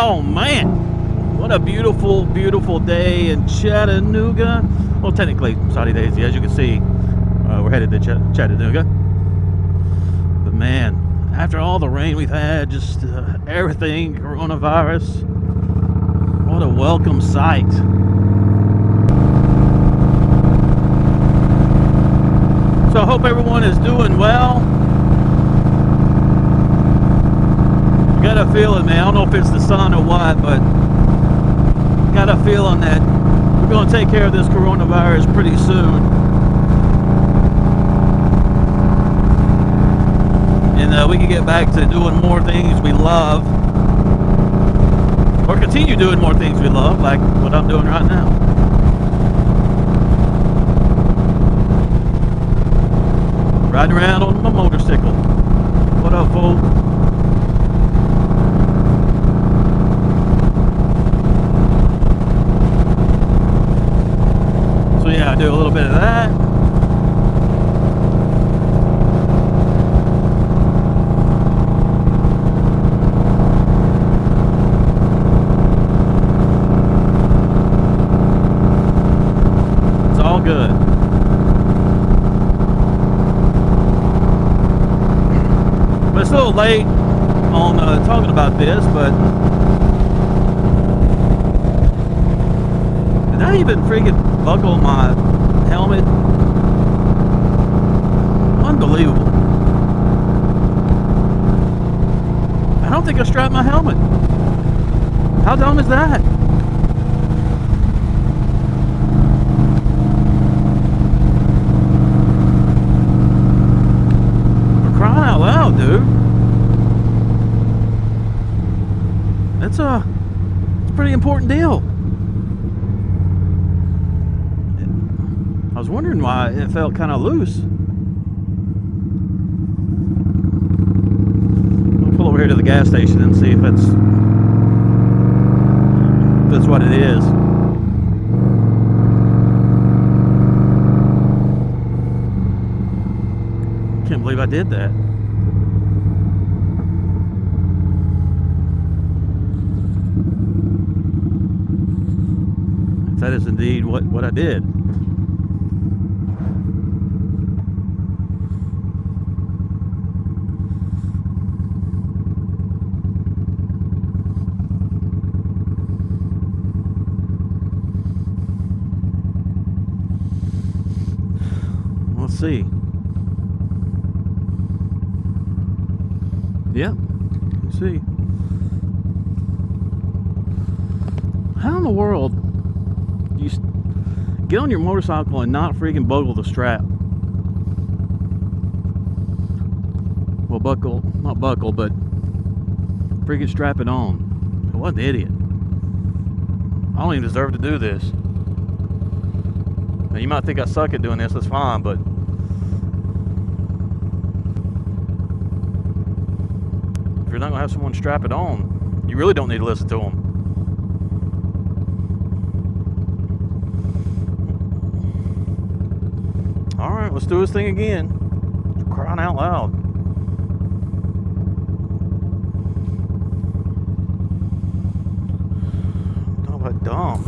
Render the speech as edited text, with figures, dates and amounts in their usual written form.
Oh man, what a beautiful, beautiful day in Chattanooga. Well, technically, Saudi Daisy, as you can see, we're headed to Chattanooga. But man, after all the rain we've had, just everything, coronavirus, what a welcome sight. So I hope everyone is doing well. Got a feeling, man, I don't know if it's the sun or what, but got a feeling that we're going to take care of this coronavirus pretty soon. And we can get back to doing more things we love. Or continue doing more things we love, like what I'm doing right now. Riding around on my motorcycle. What up, folks? So yeah, I do a little bit of that. It's all good. But it's a little late on talking about this, but did I even freaking buckle my helmet? Unbelievable. I don't think I strapped my helmet. How dumb is that? For crying out loud, dude. It's a pretty important deal. I was wondering why it felt kind of loose. I'll pull over here to the gas station and see if that's what it is. Can't believe I did that. That is indeed what I did. Let's see. Yeah, let's see. How in the world you get on your motorcycle and not freaking buckle the strap? Well, not buckle, but freaking strap it on. What an idiot. I don't even deserve to do this. Now, you might think I suck at doing this, that's fine, but if you're not gonna have someone strap it on, you really don't need to listen to them. Alright, let's do this thing again. Crying out loud. Talk about dumb.